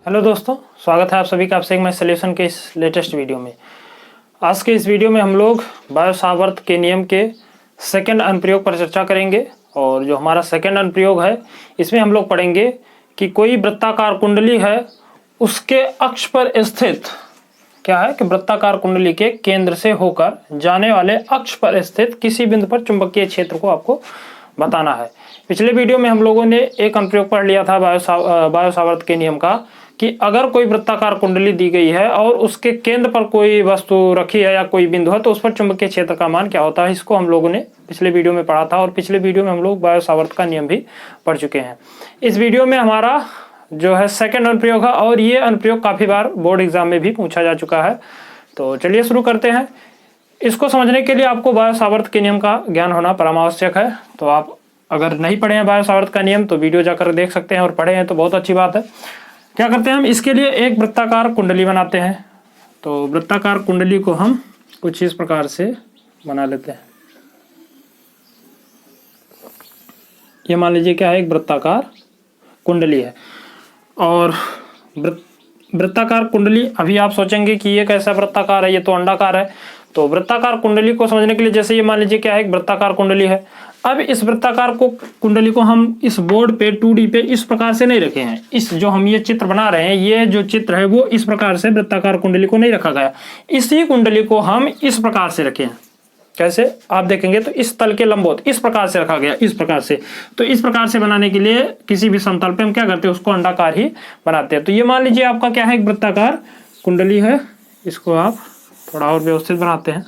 Hello दोस्तों, स्वागत है आप सभी का आपसे मैं सॉल्यूशन के इस लेटेस्ट वीडियो में। आज के इस वीडियो में हम लोग बायो सावर्त के नियम के सेकंड अनुप्रयोग पर चर्चा करेंगे। और जो हमारा सेकंड अनुप्रयोग है इसमें हम लोग पढ़ेंगे कि कोई वृत्ताकार कुंडली है, उसके अक्ष पर स्थित क्या है कि वृत्ताकार कुंडली के केंद्र से होकर जाने वाले अक्ष पर स्थित किसी बिंदु पर चुंबकीय क्षेत्र को आपको बताना है। पिछले वीडियो में हम लोगों ने एक अनुप्रयोग पढ़ लिया था बायो सावर्त के नियम का कि अगर कोई वृत्ताकार कुंडली दी गई है और उसके केंद्र पर कोई वस्तु रखी है या कोई बिंदु है तो उस पर चुंबकीय क्षेत्र का मान क्या होता है, इसको हम लोगों ने पिछले वीडियो में पढ़ा था। और पिछले वीडियो में हम लोग बायो सावर्त का नियम भी पढ़ चुके हैं। इस वीडियो में हमारा जो है सेकंड अनुप्रयोग है और ये अनुप्रयोग काफी बार बोर्ड एग्जाम में भी पूछा जा चुका है। तो चलिए शुरू करते हैं। इसको समझने के लिए आपको बायो सावर्त के नियम का ज्ञान होना परमावश्यक है। तो आप अगर नहीं पढ़े हैं बायो सावर्त का नियम तो वीडियो जाकर देख सकते हैं, और पढ़े हैं तो बहुत अच्छी बात है। क्या करते हैं हम, इसके लिए एक वृत्ताकार कुंडली बनाते हैं। तो वृत्ताकार कुंडली को हम कुछ इस प्रकार से बना लेते हैं। ये मान लीजिए क्या है, एक वृत्ताकार कुंडली है। और वृत्ताकार कुंडली, अभी आप सोचेंगे कि ये कैसा वृत्ताकार है, ये तो अंडाकार है। तो वृत्ताकार कुंडली को समझने के लिए जैसे ये मान लीजिए क्या है, एक वृत्ताकार कुंडली है। अब इस वृत्ताकार कुंडली को हम इस बोर्ड पे 2D पे इस प्रकार से नहीं रखे हैं। इस जो हम ये चित्र बना रहे हैं, ये जो चित्र है वो इस प्रकार से वृत्ताकार कुंडली को नहीं रखा गया। इसी कुंडली को हम इस प्रकार से रखे हैं। कैसे आप देखेंगे तो इस तल के लंबवत इस प्रकार से रखा गया, इस प्रकार से। तो इस प्रकार से बनाने के लिए किसी भी समतल पे हम क्या करते हैं, उसको अंडाकार ही बनाते हैं। तो ये मान लीजिए आपका क्या है, एक वृत्ताकार कुंडली है। इसको आप थोड़ा और व्यवस्थित बनाते हैं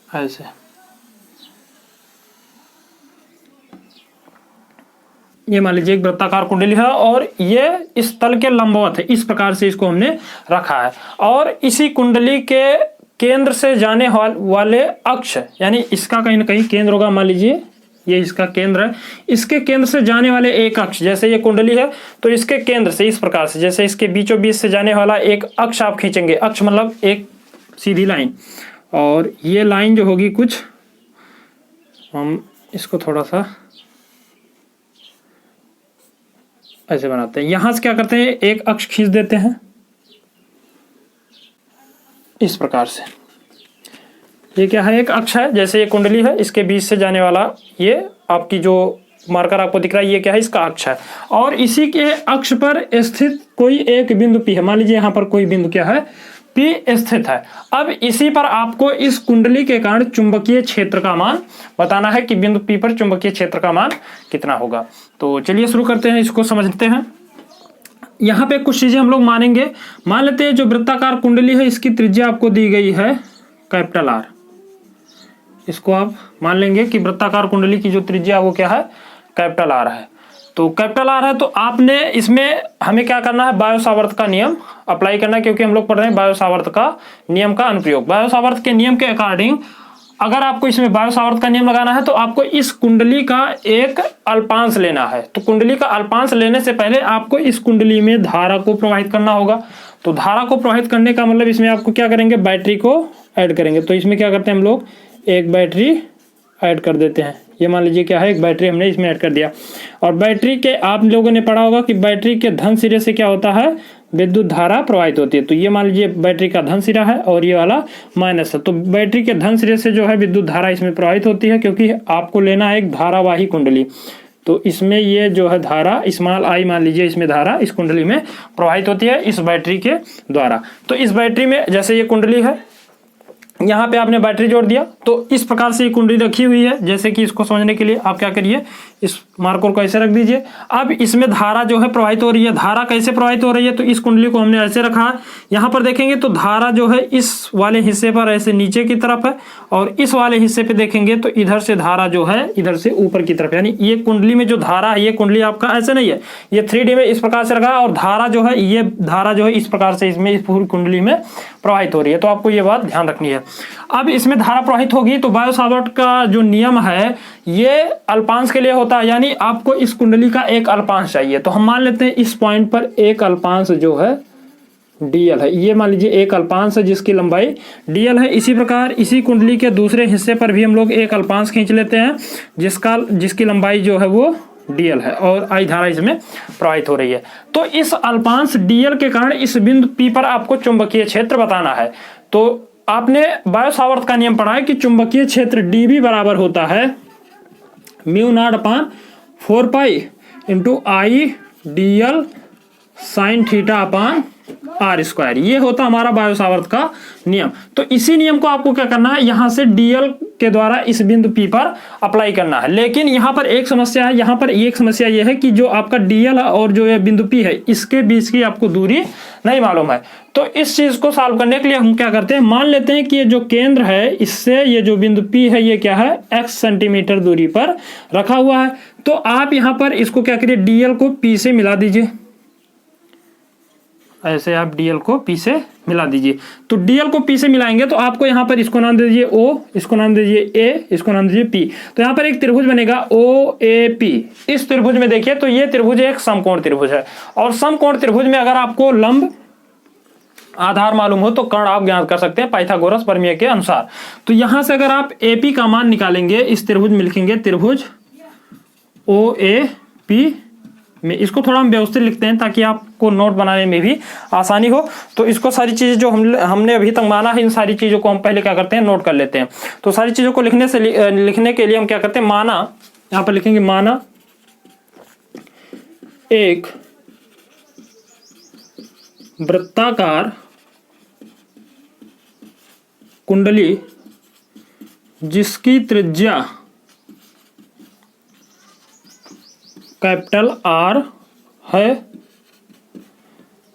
ऐसे। ये मान लीजिए एक वृत्ताकार कुंडली है और ये इस तल के लंबवत है, इस प्रकार से इसको हमने रखा है। और इसी कुंडली के केंद्र से जाने वाले अक्ष, यानी इसका कहीं ना कहीं केंद्र होगा। मान लीजिए ये इसका केंद्र है, इसके केंद्र से जाने वाले एक अक्ष, जैसे ये कुंडली है तो इसके केंद्र से इस प्रकार से, जैसे इसके बीचों बीच से जाने वाला एक अक्ष आप खींचेंगे। अक्ष मतलब एक सीधी लाइन, और ये लाइन जो होगी कुछ, हम इसको थोड़ा सा ऐसे बनाते हैं। यहां से क्या करते हैं, एक अक्ष खींच देते हैं इस प्रकार से। ये क्या है, एक अक्ष है। जैसे ये कुंडली है, इसके बीच से जाने वाला ये आपकी जो मार्कर आपको दिख रहा है, ये क्या है, इसका अक्ष है। और इसी के अक्ष पर स्थित कोई एक बिंदु P है। मान लीजिए यहाँ पर कोई बिंदु क्या है, P स्थित है। अब इसी पर आपको इस कुंडली के कारण चुंबकीय क्षेत्र का मान बताना है कि बिंदु P पर चुंबकीय क्षेत्र का मान कितना होगा। तो चलिए शुरू करते हैं, इसको समझते हैं। यहाँ पे कुछ चीजें हम लोग मानेंगे। मान लेते हैं जो वृत्ताकार कुंडली है, इसकी त्रिज्या आपको दी गई है कैपिटल R। इसको आप मान लेंगे कि वृत्ताकार कुंडली की जो त्रिज्या वो क्या है, कैपिटल R है। तो कैपिटल R है तो आपने इसमें हमें क्या करना है, बायो सावर्त का नियम अप्लाई करना है, क्योंकि हम लोग पढ़ रहे हैं बायो सावर्त का नियम का अनुप्रयोग। बायो सावर्त के नियम के अकॉर्डिंग अगर आपको इसमें बायो सावर्त का नियम लगाना है तो आपको इस कुंडली का एक अल्पांश लेना है। तो कुंडली का अल्पांश लेने से पहले आपको इस कुंडली में धारा को प्रवाहित करना होगा। तो धारा को प्रवाहित करने का मतलब इसमें आपको क्या करेंगे, बैटरी को ऐड करेंगे। तो इसमें क्या करते हैं हम लोग, एक बैटरी ऐड कर देते हैं। ये मान लीजिए क्या है, एक बैटरी हमने इसमें ऐड कर दिया। और बैटरी के आप लोगों ने पढ़ा होगा कि बैटरी के धन सिरे से क्या होता है, विद्युत धारा प्रवाहित होती है। तो ये मान लीजिए बैटरी का धन सिरा है और ये वाला माइनस है। तो बैटरी के धन सिरे से जो है विद्युत धारा इसमें प्रवाहित होती है, क्योंकि आपको लेना है एक धारावाही कुंडली। तो इसमें ये जो है धारा स्मॉल I मान लीजिए, इसमें धारा इस कुंडली में प्रवाहित होती है इस बैटरी के द्वारा। तो इस बैटरी में जैसे ये कुंडली है, यहाँ पे आपने बैटरी जोड़ दिया। तो इस प्रकार से ये कुंडली रखी हुई है। जैसे कि इसको समझने के लिए आप क्या करिए, इस मार्कर को ऐसे रख दीजिए। अब इसमें धारा जो है प्रवाहित हो रही है। धारा कैसे प्रवाहित हो रही है, तो इस कुंडली को हमने ऐसे रखा है। यहाँ पर देखेंगे तो धारा जो है इस वाले हिस्से पर ऐसे नीचे की तरफ है, और इस वाले हिस्से पे देखेंगे तो इधर से धारा जो है इधर से ऊपर की तरफ। यानी ये कुंडली में जो धारा है, ये कुंडली आपका ऐसे नहीं है, ये 3D में इस प्रकार से रखा है। और धारा जो है, ये धारा जो है इस प्रकार से इसमें इस पूरी कुंडली में प्रवाहित हो रही है। तो आपको ये बात ध्यान रखनी है। अब इसमें धारा प्रवाहित होगी तो बायो सावर्त का जो नियम है ये अल्पांश के लिए होता है। यानी आपको इस कुंडली का एक अल्पांश चाहिए। तो हम मान लेते हैं इस पॉइंट पर एक अल्पांश जो है dl है। ये मान लीजिए एक अल्पांश है जिसकी लंबाई dl है। इसी प्रकार इसी कुंडली के दूसरे हिस्से पर भी हम लोग एक अल्पांश खींच लेते हैं जिसकी लंबाई जो है वो डीएल है और I धारा इसमें प्रवाहित हो रही है। तो इस अल्पांश डीएल के कारण इस बिंदु P पर आपको चुंबकीय क्षेत्र बताना है। तो आपने बायो सावर्त का नियम पढ़ा है कि चुंबकीय क्षेत्र डीबी बराबर होता है mu not upon 4 pi into I dl sine theta upon R square. ये होता हमारा बायो सावर्त का नियम। तो इसी नियम को आपको क्या करना है, यहां से डीएल के द्वारा इस बिंदु P पर अप्लाई करना है। लेकिन यहां पर एक समस्या है, यहां पर एक समस्या यह है कि जो आपका डीएल और जो ये बिंदु P है इसके बीच की आपको दूरी नहीं मालूम है। तो इस चीज को सॉल्व करने के लिए हम क्या करते हैं, मान लेते हैं कि ये जो केंद्र है इससे ये जो बिंदु P है ये क्या है x सेंटीमीटर दूरी पर रखा हुआ है। तो आप यहां पर इसको क्या करिए, डीएल को P से मिला दीजिए। ऐसे आप डीएल को P से मिला दीजिए। तो डीएल को P से मिलाएंगे तो आपको यहाँ पर इसको नाम दे दीजिए O, इसको नाम दे दीजिए A, इसको नाम दीजिए P। तो यहाँ पर एक त्रिभुज बनेगा OAP। इस त्रिभुज में देखिए तो ये त्रिभुज एक समकोण त्रिभुज है और समकोण त्रिभुज में अगर आपको लंब आधार मालूम हो तो कर्ण आप ज्ञात कर सकते हैं पाइथागोरस प्रमेय के अनुसार। तो यहां से अगर आप AP का मान निकालेंगे, इस त्रिभुज में लिखेंगे त्रिभुज OAP में, इसको थोड़ा हम व्यवस्थित लिखते हैं ताकि आपको नोट बनाने में भी आसानी हो। तो इसको सारी चीजें जो हमने अभी तक माना है इन सारी चीजों को हम पहले क्या करते हैं, नोट कर लेते हैं। तो सारी चीजों को लिखने के लिए हम क्या करते हैं, माना, यहां पर लिखेंगे माना एक वृत्ताकार कुंडली जिसकी त्रिज्या कैपिटल R है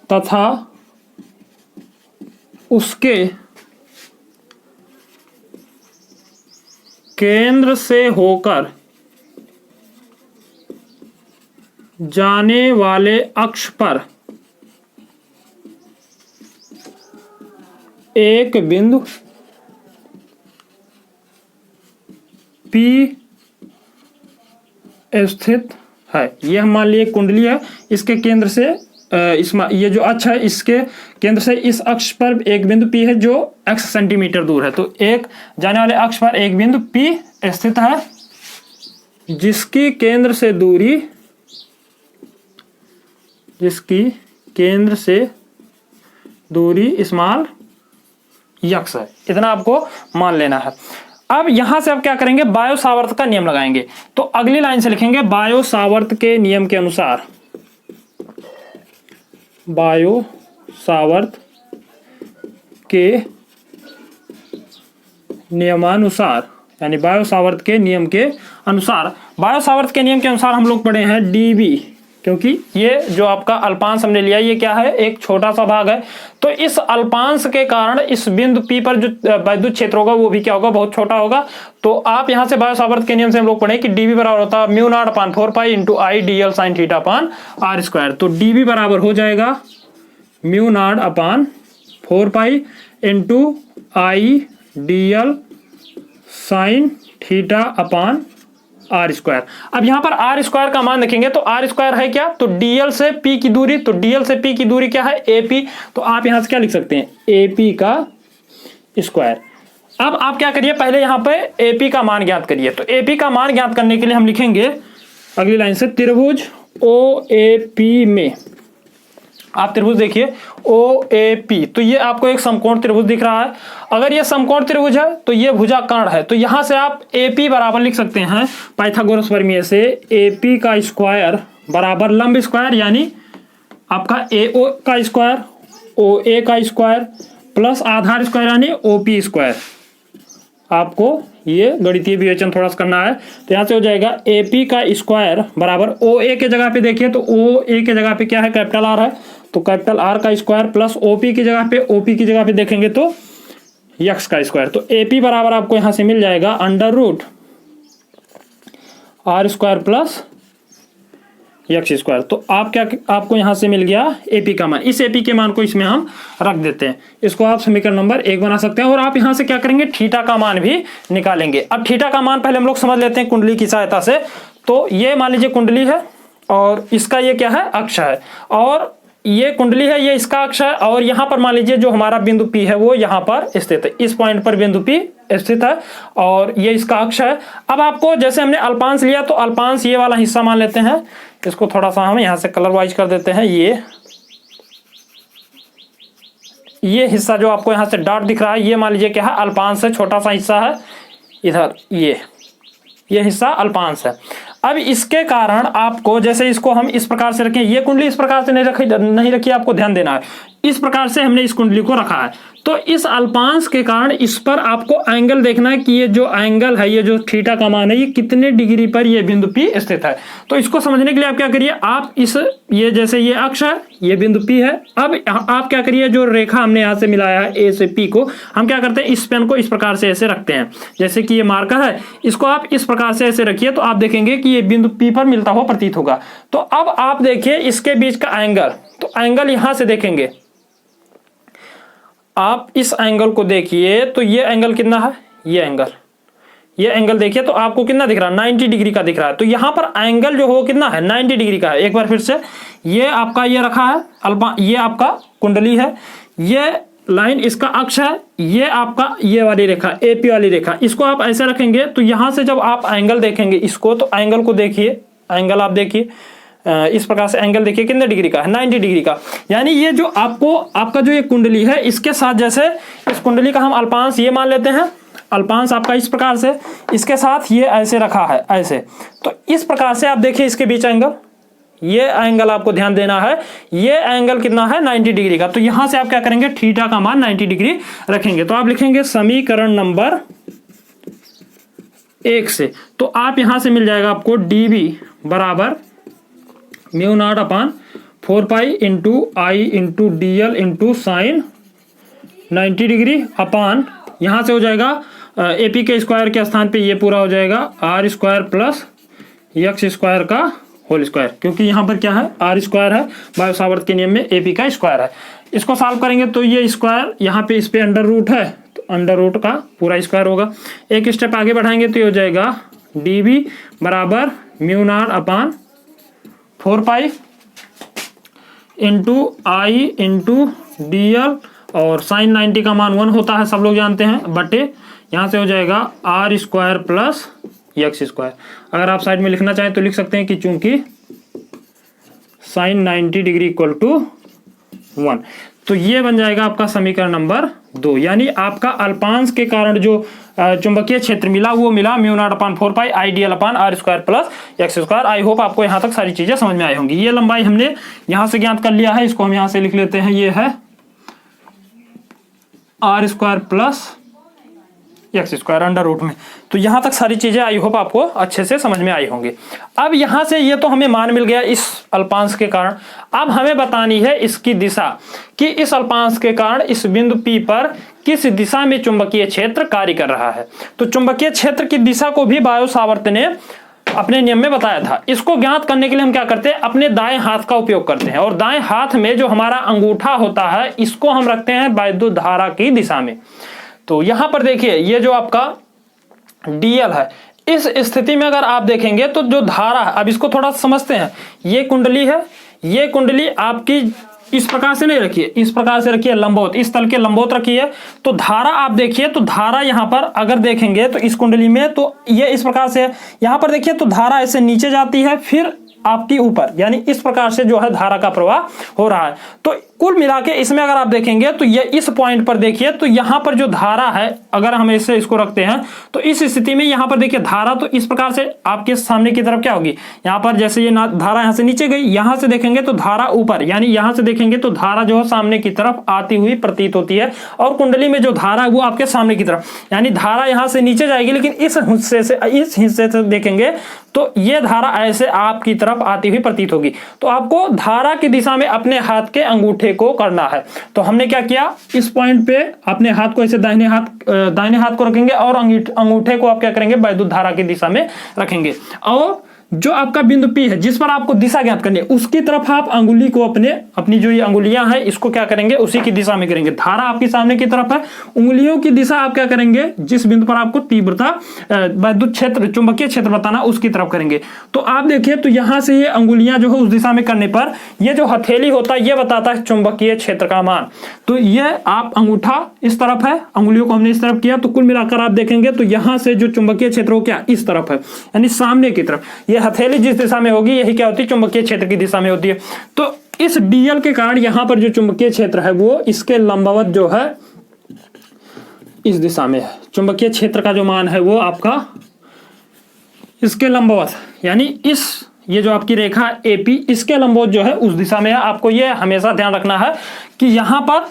तथा उसके केंद्र से होकर जाने वाले अक्ष पर एक बिंदु P स्थित है। यह मान लिए कुंडली है, इसके केंद्र से ये जो अक्ष है इसके केंद्र से इस अक्ष पर एक बिंदु P है जो x सेंटीमीटर दूर है। तो एक जाने वाले अक्ष पर एक बिंदु P स्थित है जिसकी केंद्र से दूरी स्मॉल x है। इतना आपको मान लेना है। अब यहां से आप क्या करेंगे, बायो सावर्त का नियम लगाएंगे। तो अगली लाइन से लिखेंगे बायो सावर्त के नियम के अनुसार, बायो सावर्त के नियमानुसार, यानी बायो सावर्त के नियम के अनुसार। बायो सावर्त के नियम के अनुसार हम लोग पढ़े हैं डीबी, क्योंकि ये जो आपका अल्पांश हमने लिया ये क्या है, एक छोटा सा भाग है। तो इस अल्पांश के कारण इस बिंदु P पर जो विद्युत क्षेत्र होगा वो भी क्या होगा, बहुत छोटा होगा। तो आप यहां से बायो सावर्त के नियम से हम लोग पढ़े कि डीबी बराबर होता है mu not upon 4 pi into I dl sine theta upon R square. तो डीबी बराबर हो जाएगा mu not upon 4 pi into I dl sine theta upon R square. अब यहां पर आर स्क्वायर का मान देखेंगे तो आर स्क्वायर है क्या, तो डीएल से पी की दूरी। तो डीएल से पी की दूरी क्या है, एपी। तो आप यहां से क्या लिख सकते हैं, एपी का स्क्वायर। अब आप क्या करिए, पहले यहां पे एपी का मान ज्ञात करिए। तो एपी का मान ज्ञात करने के लिए हम लिखेंगे अगली लाइन से त्रिभुज ओएपी में, आप त्रिभुज देखिए OAP। तो ये आपको एक समकोण त्रिभुज दिख रहा है। अगर ये समकोण त्रिभुज है तो ये भुजाकर्ण है। तो यहां से आप AP बराबर लिख सकते हैं पाइथागोरस प्रमेय से, AP का स्क्वायर बराबर लंब स्क्वायर यानी आपका AO का स्क्वायर, OA का स्क्वायर प्लस आधार स्क्वायर यानी OP स्क्वायर। आपको ये गणितीय विवेचन थोड़ा सा करना है। तो यहां से हो जाएगा AP का स्क्वायर बराबर OA के जगह पे देखिए तो OA के जगह पे क्या है, कैपिटल R है। तो कैपिटल R का स्क्वायर प्लस OP की जगह पे, OP की जगह पे देखेंगे तो x का स्क्वायर। तो AP बराबर आपको यहां से मिल जाएगा under root R square plus x square. तो आपको यहां से मिल गया AP का मान। इस AP के मान को इसमें हम रख देते हैं। इसको आप समीकरण नंबर 1 बना सकते हैं। और आप यहां से क्या करेंगे, थीटा का मान भी निकालेंगे। अब थीटा का मान पहले हम लोग समझ लेते हैं कुंडली की सहायता से। तो ये मान लीजिए कुंडली है और इसका ये क्या है, अक्ष है। और ये कुंडली है, ये इसका अक्ष है, और यहाँ पर मान लीजिए जो हमारा बिंदु P है वो यहाँ पर स्थित है, इस पॉइंट पर बिंदु P स्थित है और ये इसका अक्ष है। अब आपको जैसे हमने अल्पांश लिया तो अल्पांश ये वाला हिस्सा मान लेते हैं, इसको थोड़ा सा हम यहाँ से कलर वाइज कर देते हैं। ये हिस्सा जो आपको यहाँ से डॉट दिख रहा है ये मान लीजिए क्या है, अल्पांश है, छोटा सा हिस्सा है इधर, ये हिस्सा अल्पांश है। अब इसके कारण आपको जैसे इसको हम इस प्रकार से रखें, ये कुंडली इस प्रकार से नहीं रखी, आपको ध्यान देना है, इस प्रकार से हमने इस कुंडली को रखा है। तो इस अल्पांश के कारण इस पर आपको एंगल देखना है कि ये जो एंगल है, ये जो थीटा का मान है, ये कितने डिग्री पर ये बिंदु P स्थित है। तो इसको समझने के लिए आप क्या करिए, आप ये जैसे ये अक्ष है, ये बिंदु P है, अब आप क्या करिए, जो रेखा हमने यहाँ से मिलाया है A से P को, हम क्या करते हैं, इस पेन को इस प्रकार से ऐसे रखते हैं, जैसे कि ये मार्कर है, इसको आप इस प्रकार से ऐसे रखिए तो आप देखेंगे कि ये बिंदु P पर मिलता हुआ प्रतीत होगा। तो अब आप देखिए इसके बीच का एंगल, तो एंगल यहां से देखेंगे, आप इस एंगल को देखिए तो ये एंगल कितना है, ये एंगल देखिए तो आपको कितना दिख रहा है, 90 डिग्री का दिख रहा है। तो यहाँ पर एंगल जो हो कितना है, 90 डिग्री का है। एक बार फिर से ये आपका ये रखा है अल्पा, ये आपका कुंडली है, ये लाइन इसका अक्ष है, ये आपका ये वाली रेखा AP वाली रेखा, इसको आप ऐसे रखेंगे तो यहाँ से जब आप एंगल देखेंगे इसको, तो एंगल को देखिए, एंगल आप देखिए इस प्रकार से एंगल देखिए कितने डिग्री का है, 90 डिग्री का। यानी ये जो आपका जो ये कुंडली है, इसके साथ जैसे इस कुंडली का हम अल्पांश ये मान लेते हैं, अल्पांश आपका इस प्रकार से, इसके साथ ये ऐसे रखा है ऐसे, तो इस प्रकार से आप देखिए इसके बीच एंगल, ये एंगल आपको ध्यान देना है, ये एंगल कितना है, 90 डिग्री का। तो यहां से आप क्या करेंगे, थीटा का मान 90 डिग्री रखेंगे। तो आप लिखेंगे समीकरण नंबर 1 से, तो आप यहां से मिल जाएगा आपको dB बराबर μ0/4 pi into I into DL into sine 90 degree upon, यहां से हो जाएगा AP के स्क्वायर के स्थान पे ये पूरा हो जाएगा r² प्लस x² का होल स्क्वायर, क्योंकि यहाँ पर क्या है, r² है, बायो सावर्त के नियम में AP का स्क्वायर है। इसको सॉल्व करेंगे तो ये स्क्वायर यहाँ पे, इस पे अंडर रूट है तो अंडर रूट का पूरा स्क्वायर होगा। एक स्टेप आगे बढ़ाएंगे तो ये हो जाएगा dB बराबर μ0/4 pi into I into DL, और साइन 90 का मान 1 होता है, सब लोग जानते हैं, बटे यहाँ से हो जाएगा r² प्लस x²। अगर आप साइड में लिखना चाहें तो लिख सकते हैं कि चूंकि साइन 90 डिग्री इक्वल टू 1, तो ये बन जाएगा आपका समीकरण नंबर 2। यानी आपका अल्पांश के कारण जो चुंबकीय क्षेत्र मिला वो मिला μ0/4 पाई IDL/r² प्लस x²। आई होप आपको यहाँ तक सारी चीजें समझ में आई होंगी। ये लंबाई हमने यहाँ से ज्ञात कर लिया है, इसको हम यहाँ से लिख लेते हैं, ये है r² plus x² under root में। तो यहां तक सारी चीजें आई होप आपको अच्छे से समझ में आई होंगी। अब यहां से ये तो हमें मान मिल गया इस अल्पांश के कारण, अब हमें बतानी है इसकी दिशा, कि इस अल्पांश के कारण इस बिंदु P पर किस दिशा में चुंबकीय क्षेत्र कार्य कर रहा है। तो चुंबकीय क्षेत्र की दिशा को भी बायो सावर्त ने अपने नियम में बताया था। इसको ज्ञात करने के लिए हम क्या करते हैं, अपने दाएं हाथ का उपयोग करते हैं, और दाएं हाथ में जो हमारा अंगूठा होता है इसको हम रखते हैं वैद्युत धारा की दिशा में। तो यहां पर देखिए ये जो आपका DL है, इस स्थिति में अगर आप देखेंगे तो जो धारा है, अब इसको थोड़ा समझते हैं, ये कुंडली है, ये कुंडली आपकी इस प्रकार से नहीं रखिए, इस प्रकार से रखिए लंबवत, इस तल के लंबवत रखिए। तो धारा आप देखिए, तो धारा यहाँ पर अगर देखेंगे तो इस कुंडली में तो ये इस प्रकार से है, यहाँ पर देखिए तो धारा ऐसे नीचे जाती है फिर आपकी ऊपर, यानी इस प्रकार से जो है धारा का प्रवाह हो रहा है। तो कुल मिला के इसमें अगर आप देखेंगे तो ये इस पॉइंट पर देखिए, तो यहाँ पर जो धारा है अगर हम इससे इसको रखते हैं तो इस स्थिति में यहाँ पर देखिए धारा तो इस प्रकार से आपके सामने की तरफ क्या होगी, यहाँ पर जैसे ये धारा यहाँ से नीचे गई, यहाँ से देखेंगे तो धारा ऊपर, यानी यहाँ से देखेंगे तो धारा जो है सामने की तरफ आती हुई प्रतीत होती है, और कुंडली में जो धारा है वो आपके सामने की तरफ, यानी धारा यहाँ से नीचे जाएगी, लेकिन इस हिस्से से देखेंगे तो ये धारा ऐसे आपकी तरफ आती हुई प्रतीत होगी। तो आपको धारा की दिशा में अपने हाथ के अंगूठे को करना है। तो हमने क्या किया, इस पॉइंट पे अपने हाथ को ऐसे दाहिने हाथ को रखेंगे और अंगूठे को आप क्या करेंगे, वैद्युत धारा की दिशा में रखेंगे, और जो आपका बिंदु P है जिस पर आपको दिशा ज्ञात करनी है उसकी तरफ आप अंगुली को अपनी जो ये अंगुलियां हैं इसको क्या करेंगे, उसी की दिशा में करेंगे। धारा आपके सामने की तरफ है, उंगलियों की दिशा आप क्या करेंगे, जिस बिंदु पर आपको तीव्रता विद्युत क्षेत्र चुंबकीय क्षेत्र बताना उसकी तरफ करेंगे। तो आप देखिए तो यहां से ये अंगुलियां जो है उस दिशा में करने पर ये जो हथेली होता है ये बताता है चुंबकीय क्षेत्र का मान। तो ये आप अंगूठा इस तरफ है, अंगुलियों को हमने इस तरफ किया, तो कुल मिलाकर आप देखेंगे तो यहां से जो चुंबकीय क्षेत्र हो क्या इस तरफ है, यानी सामने की तरफ। ये हथेली जिस दिशा में होगी यही क्या होती है, चुंबकीय क्षेत्र की दिशा में होती है। तो इस डीएल के कारण यहां पर जो चुंबकीय क्षेत्र है वो इसके लंबवत जो है इस दिशा में है। चुंबकीय क्षेत्र का जो मान है वो आपका इसके लंबवत, यानी ये जो आपकी रेखा एपी इसके लंबवत जो है उस दिशा में है। आपको ये हमेशा ध्यान रखना है कि यहां पर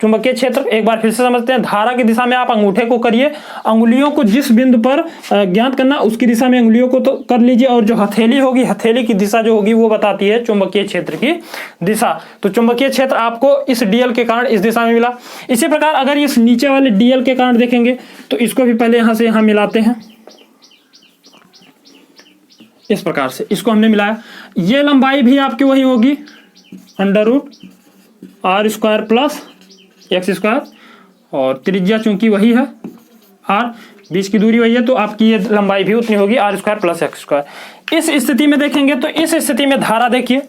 चुंबकीय क्षेत्र, एक बार फिर से समझते हैं, धारा की दिशा में आप अंगूठे को करिए, अंगुलियों को जिस बिंदु पर ज्ञात करना उसकी दिशा में अंगुलियों को तो कर लीजिए, और जो हथेली होगी हथेली की दिशा जो होगी वो बताती है चुंबकीय क्षेत्र की दिशा। तो चुंबकीय क्षेत्र आपको इस डीएल के कारण इस दिशा में मिला। इसी प्रकार अगर इस नीचे वाले डीएल के कारण देखेंगे तो इसको भी पहले यहां से यहां मिलाते हैं, इस प्रकार से इसको हमने मिलाया। ये लंबाई भी आपकी वही होगी √r² प्लस x², और त्रिज्या चूंकि वही है r, बीच की दूरी वही है, तो आपकी ये लंबाई भी उतनी होगी r² प्लस x²। इस स्थिति में देखेंगे तो इस स्थिति में धारा देखिए,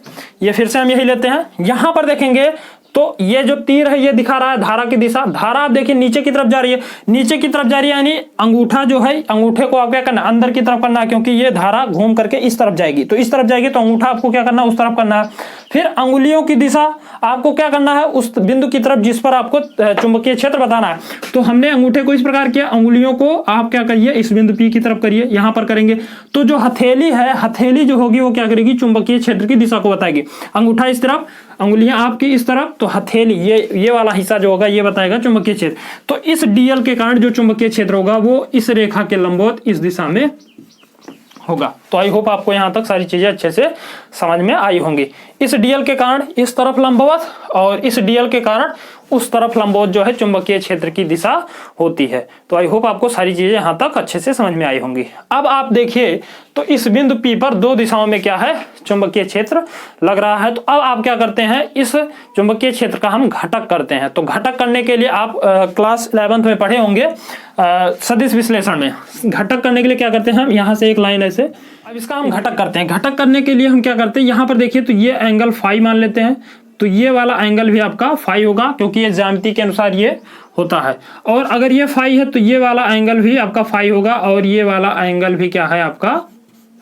ये फिर से हम यही लेते हैं, यहां पर देखेंगे तो ये जो तीर है ये दिखा रहा है धारा की दिशा। धारा आप देखिए नीचे की तरफ जा रही है, नीचे की तरफ जा रही है, यानी अंगूठा जो है अंगूठे को आप क्या करना है, अंदर की तरफ करना है, क्योंकि ये धारा घूम करके इस तरफ जाएगी, तो इस तरफ जाएगी तो अंगूठा आपको क्या करना है, उस तरफ करना है। फिर अंगुलियों की दिशा आपको क्या करना है, उस बिंदु की तरफ जिस पर आपको चुंबकीय क्षेत्र बताना है। तो हमने अंगूठे को इस प्रकार किया, अंगुलियों को आप क्या करिए, इस बिंदु P की तरफ करिए, यहां पर करेंगे तो जो हथेली है, हथेली जो होगी वो क्या करेगी, चुंबकीय क्षेत्र की दिशा को बताएगी। अंगूठा इस तरफ, अंगुलियां आपकी इस तरफ, तो हथेली ये वाला हिस्सा जो होगा ये बताएगा चुंबकीय क्षेत्र। तो इस डीएल के कारण जो चुंबकीय क्षेत्र होगा वो इस रेखा के लंबवत इस दिशा में होगा। तो आई होप आपको यहां तक सारी चीजें अच्छे से समझ में आई होंगी। इस डीएल के कारण इस तरफ लंबवत और इस डीएल के कारण उस तरफ लंबवत जो है चुंबकीय क्षेत्र की दिशा होती है। तो आई होप आपको सारी चीजें यहां तक अच्छे से समझ में आई होंगी। अब आप देखिए तो इस बिंदु P पर दो दिशाओं में क्या है, चुंबकीय क्षेत्र लग रहा है। तो अब आप क्या करते हैं, इस चुंबकीय क्षेत्र का हम घटक करते हैं। तो घटक करने के लिए आप क्लास 11th में पढ़े होंगे सदिश विश्लेषण में। घटक करने के लिए क्या करते हैं, हम यहाँ से एक लाइन ऐसे, अब इसका हम घटक करते हैं। घटक करने के लिए हम क्या करते हैं, यहाँ पर देखिए तो ये एंगल फाई मान लेते हैं, तो ये वाला एंगल भी आपका फाई होगा, क्योंकि ये ज्यामिति के अनुसार ये होता है। और अगर ये फाई है तो ये वाला एंगल भी आपका फाई होगा, और ये वाला एंगल भी क्या है आपका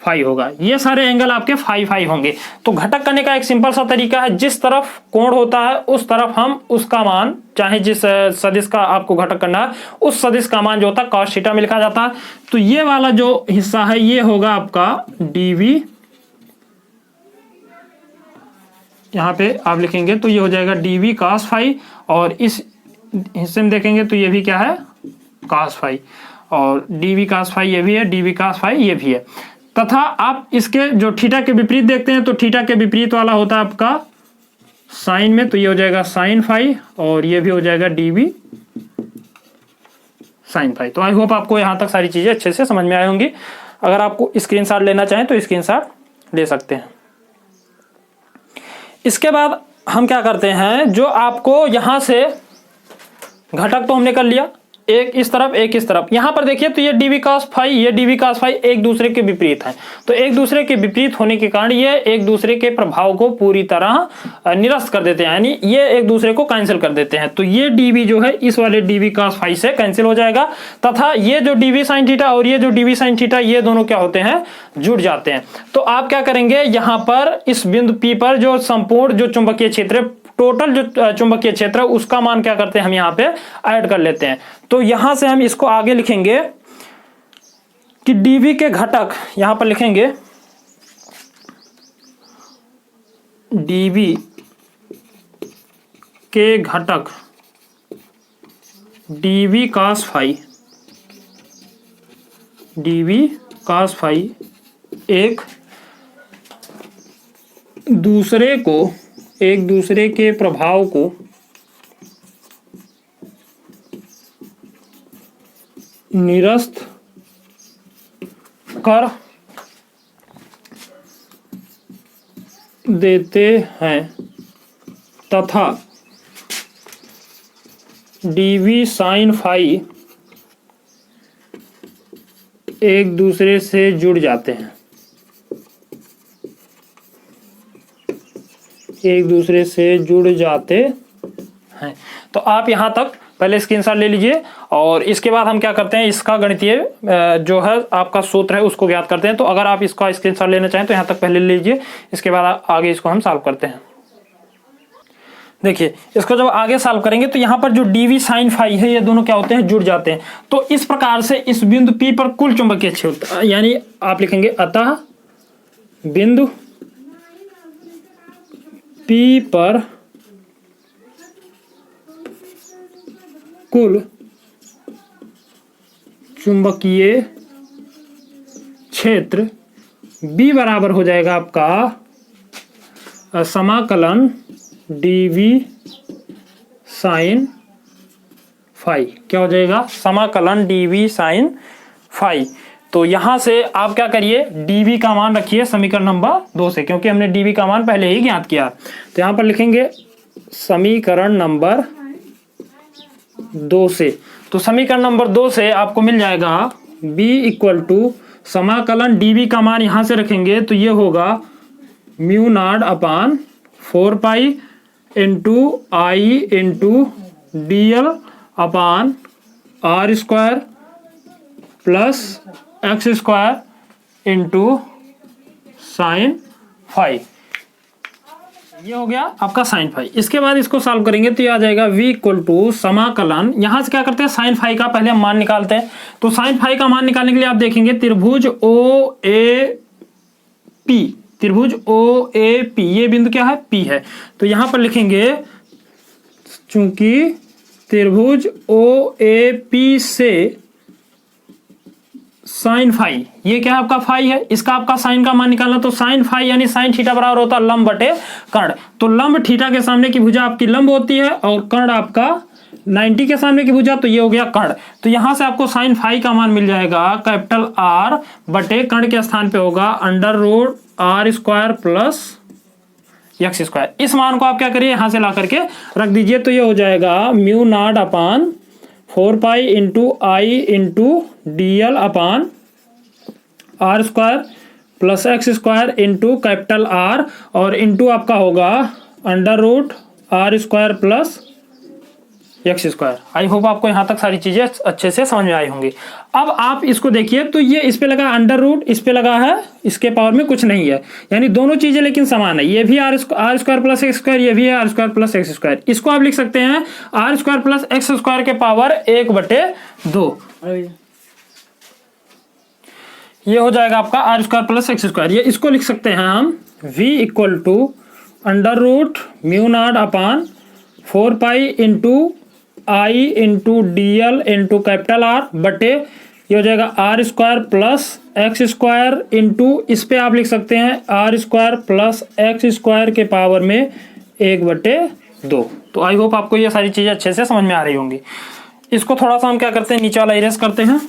फाई होगा। ये सारे एंगल आपके फाई फाई होंगे। तो घटक करने का एक सिंपल सा तरीका है, जिस तरफ कोण होता है उस तरफ हम उसका मान, चाहे जिस सदिश का आपको घटक करना है उस सदिश का मान जो होता है cos थीटा में लिखा जाता है। तो ये वाला जो हिस्सा है ये होगा आपका dv, यहाँ पे आप लिखेंगे तो ये हो जाएगा dv cos फाई, और इस हिस्से में देखेंगे तो ये भी क्या है cos फाई, और dv cos फाई ये भी है, dv cos फाई ये भी है। तथा आप इसके जो थीटा के विपरीत देखते हैं तो थीटा के विपरीत वाला होता है आपका साइन में, तो ये हो जाएगा साइन फाई, और ये भी हो जाएगा dv साइन फाई। तो आई होप आपको यहाँ तक सारी चीजें अच्छे से समझ में आई होंगी। अगर आपको स्क्रीनशॉट लेना चाहें तो स्क्रीनशॉट ले सकते हैं। इसके बाद हम क्या करते हैं, जो आपको यहां से घटक तो हमने कर लिया, एक इस तरफ एक इस तरफ, यहां पर देखिए तो ये dv cos फाई, ये dv cos फाई एक दूसरे के विपरीत हैं। तो एक दूसरे के विपरीत होने के कारण ये एक दूसरे के प्रभाव को पूरी तरह निरस्त कर देते हैं, यानी ये एक दूसरे को कैंसिल कर देते हैं। तो ये dv जो है इस वाले dv cos फाई से कैंसिल हो जाएगा, तथा ये जो dv sin थीटा और ये जो dv sin थीटा ये दोनों क्या होते हैं, जुड़ जाते हैं। तो आप क्या करेंगे, यहां पर इस बिंदु P पर जो संपूर्ण जो चुंबकीय क्षेत्र, टोटल जो चुंबकीय क्षेत्र है उसका मान क्या करते हैं, हम यहाँ पे ऐड कर लेते हैं। तो यहां से हम इसको आगे लिखेंगे कि dv के घटक, यहां पर लिखेंगे dv के घटक dv cos phi, dv cos phi एक दूसरे के प्रभाव को निरस्त कर देते हैं तथा dv sin फाई एक दूसरे से जुड़ जाते हैं, एक दूसरे से जुड़ जाते हैं। तो आप यहाँ तक पहले स्क्रीनशॉट ले लीजिए और इसके बाद हम क्या करते हैं, इसका गणितीय जो है आपका सूत्र है उसको ज्ञात करते हैं। तो अगर आप इसका स्क्रीनशॉट लेना चाहें तो यहाँ तक पहले ले लीजिए, इसके बाद आगे इसको हम सॉल्व करते हैं। देखिए इसको जब आगे सॉल्व करेंगे तो यहाँ पर जो dv sin फाई है ये दोनों क्या होते हैं, जुड़ जाते हैं। तो इस प्रकार से इस बिंदु P पर कुल चुंबकीय क्षेत्र, यानी आप लिखेंगे अतः बिंदु P पर कुल चुंबकीय क्षेत्र B बराबर हो जाएगा आपका समाकलन dv sin फाई। क्या हो जाएगा, समाकलन dv sin फाई। तो यहां से आप क्या करिए, dv का मान रखिए समीकरण नंबर 2 से, क्योंकि हमने dv का मान पहले ही ज्ञात किया। तो यहां पर लिखेंगे समीकरण नंबर 2 से। तो समीकरण नंबर 2 से आपको मिल जाएगा b इक्वल टू समाकलन dv का मान यहां से रखेंगे तो ये होगा mu not upon 4 pi into I into dl upon r square plus x square into sine phi. ये हो गया आपका साइन फाई। इसके बाद इसको सॉल्व करेंगे तो ये आ जाएगा v इक्वल टू समाकलन, यहां से क्या करते हैं साइन फाई का पहले हम मान निकालते हैं। तो साइन फाई का मान निकालने के लिए आप देखेंगे त्रिभुज OAP, त्रिभुज OAP ये बिंदु क्या है, P है। तो यहां पर लिखेंगे चूंकि त्रिभुज OAP से साइन फाई, ये क्या है आपका फाई है, इसका आपका साइन का मान निकालना। तो साइन फाई यानी साइन थीटा बराबर होता है लंब बटे कर्ण। तो लंब थीटा के सामने की भुजा आपकी लंब होती है और कर्ण आपका 90 के सामने की भुजा, तो ये हो गया कर्ण। तो यहां से आपको साइन फाई का मान मिल जाएगा कैपिटल R बटे कर्ण के स्थान पे होगा under root R square plus x square. इस मान को आप क्या करिए यहां से ला करके रख दीजिए। तो ये हो जाएगा mu not upon 4 pi into I into dl upon R square plus x square into capital R और इंटू आपका होगा under root R square plus x square. I hope आपको यहाँ तक सारी चीजें अच्छे से समझ में आई होंगी। अब आप इसको देखिए तो ये इस पे लगा अंडर रूट, इस पे लगा है, इसके पावर में कुछ नहीं है, यानी दोनों चीजें लेकिन समान है। ये भी R square plus x square, ये भी है R square plus x square. इसको आप लिख सकते हैं R square plus x square के पावर 1/2। ये हो जाएगा आपका R square plus x square. ये इसको लिख सकते हैं हम v equal to under root mu not upon 4 pi into I into dl into capital R बटे ये हो जाएगा R square plus x square into इस पे आप लिख सकते हैं R square plus x square के पावर में 1/2। तो आई होप आपको ये सारी चीजें अच्छे से समझ में आ रही होंगी। इसको थोड़ा सा हम क्या करते हैं नीचे वाला इरेज करते हैं।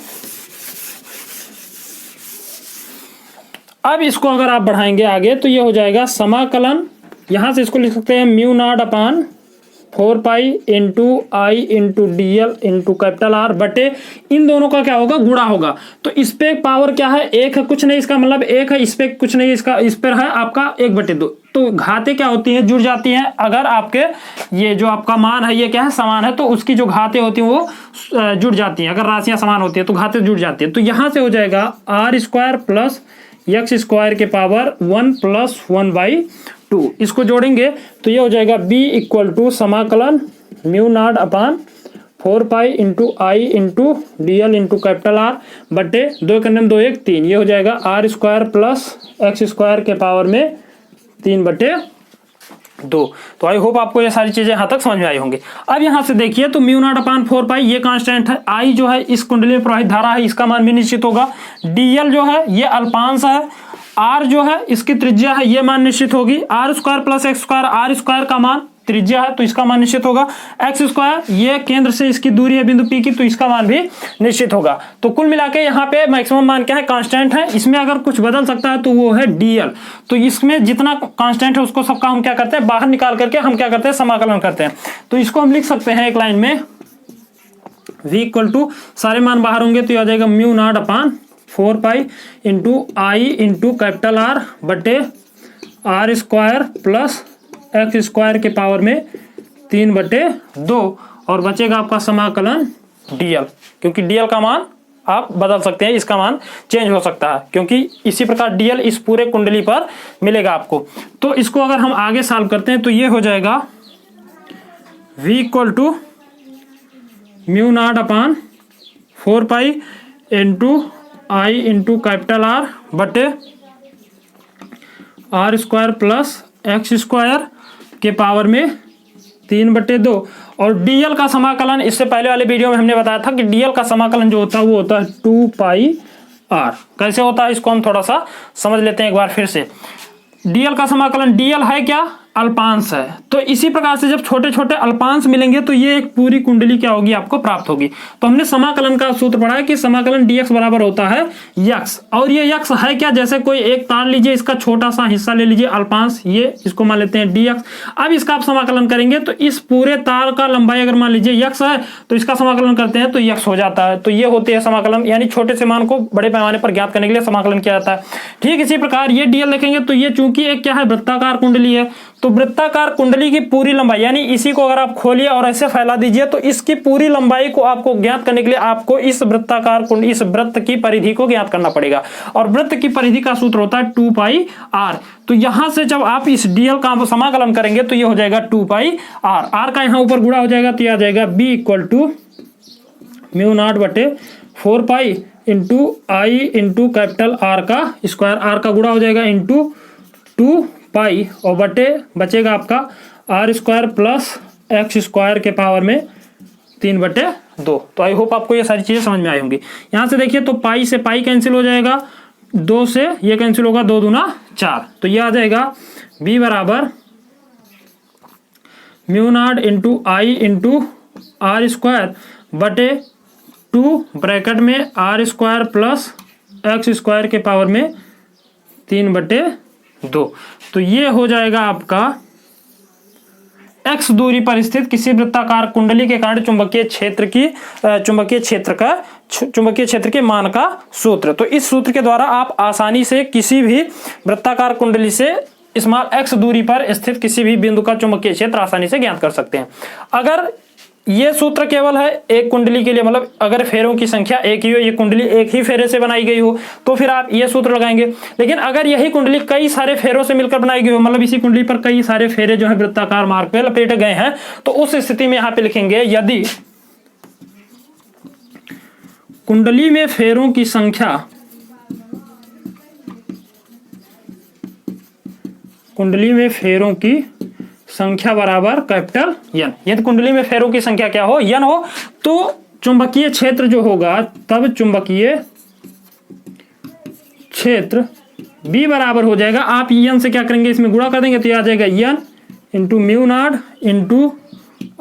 अब इसको अगर आप बढ़ाएंगे आगे तो ये हो जाएगा समाकलन, यहां से इसको लिख सकते हैं mu not upon 4 pi into I into dl into capital R बटे इन दोनों का क्या होगा, गुणा होगा। तो इस पे पावर क्या है, 1 है, कुछ नहीं, इसका मतलब 1 है, इस पे कुछ नहीं, इसका इस पर है आपका 1/2। तो घातें क्या होती हैं, जुड़ जाती हैं। अगर आपके ये जो आपका मान है ये क्या है, समान है, तो उसकी जो घातें होती हैं वो जुड़ जाती हैं। अगर राशियां समान होती है तो घातें जुड़ जाती है। तो यहां से हो जाएगा R square plus x square के पावर 1 + 1/2। इसको जोड़ेंगे तो ये हो जाएगा b इक्वल टू समाकलन mu not upon 4 pi into I into dl into capital R बटे 2 × 2 = 1 3। ये हो जाएगा R square plus x square के पावर में 3/2। तो आई होप आपको ये सारी चीजें यहाँ तक समझ में आई होंगी। अब यहाँ से देखिए तो म्यू नॉट अपान 4 पाई ये कांस्टेंट है, आई जो है इस कुंडली में प्रवाहित धारा है, इसका मान भी निश्चित होगा। dl जो है ये अल्पांश है, r जो है इसकी त्रिज्या है, ये मान निश्चित होगी। R square plus x square, R square का मान त्रिज्या है तो इसका मान निश्चित होगा। एक्स स्क्वायर ये केंद्र से इसकी दूरी है बिंदु P की, तो इसका मान भी निश्चित होगा। तो कुल मिला के यहाँ पे मैक्सिमम मान क्या है, कांस्टेंट है। इसमें अगर कुछ बदल सकता है तो वो है dl। तो इसमें जितना कांस्टेंट है उसको सबका हम क्या करते हैं, बाहर निकाल करके हम क्या करते हैं, समाकलन करते हैं। तो इसको हम लिख सकते हैं एक लाइन में, v इक्वल टू सारे मान बाहर होंगे तो आ जाएगा mu not upon 4 pi into I into capital R बटे R square plus x square के पावर में 3/2 और बचेगा आपका समाकलन dl, क्योंकि dl का मान आप बदल सकते हैं, इसका मान चेंज हो सकता है, क्योंकि इसी प्रकार dl इस पूरे कुंडली पर मिलेगा आपको। तो इसको अगर हम आगे सॉल्व करते हैं तो ये हो जाएगा v equal to mu not upon 4 pi into I into capital R बटे R square plus x square के पावर में 3/2 और dl का समाकलन इससे पहले वाले वीडियो में हमने बताया था कि dl का समाकलन जो होता है वो होता है 2 पाई r। कैसे होता है इसको हम थोड़ा सा समझ लेते हैं एक बार फिर से। dl का समाकलन, dl है क्या, अल्पांश है। तो इसी प्रकार से जब छोटे छोटे अल्पांश मिलेंगे तो ये एक पूरी कुंडली क्या होगी, आपको प्राप्त होगी। तो हमने समाकलन का सूत्र पढ़ा है कि समाकलन dx बराबर होता है यक्स, और ये यक्स है क्या, जैसे कोई एक तार लीजिए, इसका छोटा सा हिस्सा ले लीजिए अल्पांश, ये इसको मान लेते हैं dx। अब इसका आप समाकलन करेंगे तो इस पूरे तार का लंबाई अगर मान लीजिए यक्स है तो इसका समाकलन करते हैं तो यक्स हो जाता है। तो ये होते हैं समाकलन, यानी छोटे से मान को बड़े पैमाने पर ज्ञात करने के लिए समाकलन किया जाता है। ठीक इसी प्रकार ये dl देखेंगे तो ये चूंकि एक क्या है, वृत्ताकार कुंडली है, तो वृत्ताकार कुंडली की पूरी लंबाई, यानी इसी को अगर आप खोलिए और ऐसे फैला दीजिए तो इसकी पूरी लंबाई को आपको ज्ञात करने के लिए आपको इस वृत्ताकार कुंडली, इस वृत्त की परिधि को ज्ञात करना पड़ेगा। और वृत्त की परिधि का सूत्र होता है 2 पाई r। तो यहां से जब आप इस dl का समाकलन करेंगे तो ये हो जाएगा 2 पाई r। r का यहां ऊपर गुणा हो जाएगा तो ये आ जाएगा b equal to mu nought बटे 4 pi into I into capital R का स्क्वायर, R का गुणा हो जाएगा इंटू 2 पाई और बटे बचेगा आपका R square plus x square के पावर में 3/2। तो आई होप आपको ये सारी चीजें समझ में आई होंगी। यहाँ से देखिए तो पाई से पाई कैंसिल हो जाएगा, 2 से ये कैंसिल होगा, 2 दूना 4। तो ये आ जाएगा b बराबर mu naught into I into R square बटे 2 ब्रैकेट में R square plus x square के पावर में 3/2। तो ये हो जाएगा आपका x दूरी पर स्थित किसी वृत्ताकार कुंडली के कारण चुंबकीय क्षेत्र के मान का सूत्र। तो इस सूत्र के द्वारा आप आसानी से किसी भी वृत्ताकार कुंडली से स्मॉल x दूरी पर स्थित किसी भी बिंदु का चुंबकीय क्षेत्र आसानी से ज्ञात कर सकते हैं। अगर ये सूत्र केवल है एक कुंडली के लिए, मतलब अगर फेरों की संख्या एक ही हो, ये कुंडली एक ही फेरे से बनाई गई हो तो फिर आप ये सूत्र लगाएंगे। लेकिन अगर यही कुंडली कई सारे फेरों से मिलकर बनाई गई हो, मतलब इसी कुंडली पर कई सारे फेरे जो है वृत्ताकार मार्ग पे लपेटे गए हैं, तो उस स्थिति में यहाँ पे लिखेंगे यदि कुंडली में फेरों की संख्या बराबर कैपिटल N। यदि कुंडली में फेरों की संख्या क्या हो, N हो, तो चुंबकीय क्षेत्र जो होगा, तब चुंबकीय क्षेत्र B बराबर हो जाएगा, आप N से क्या करेंगे, इसमें गुणा कर देंगे तो ये आ जाएगा N into mu naught into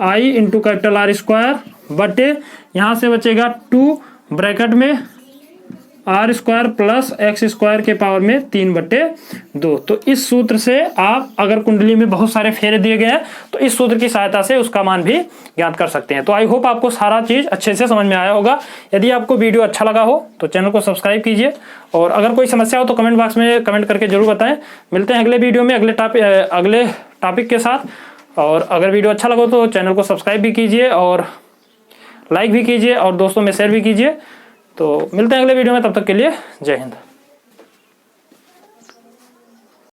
I into capital R square बटे यहाँ से बचेगा 2 ब्रैकेट में R square plus x square के पावर में 3/2। तो इस सूत्र से आप अगर कुंडली में बहुत सारे फेरे दिए गए हैं तो इस सूत्र की सहायता से उसका मान भी ज्ञात कर सकते हैं। तो आई होप आपको सारा चीज अच्छे से समझ में आया होगा। यदि आपको वीडियो अच्छा लगा हो तो चैनल को सब्सक्राइब कीजिए, और अगर कोई समस्या हो तो कमेंट बॉक्स में कमेंट करके जरूर बताएं। मिलते हैं अगले वीडियो में अगले टॉपिक के साथ। और अगर वीडियो अच्छा लगा तो चैनल को सब्सक्राइब भी कीजिए और लाइक भी कीजिए और दोस्तों में शेयर भी कीजिए। तो मिलते हैं अगले वीडियो में, तब तक के लिए जय हिंद।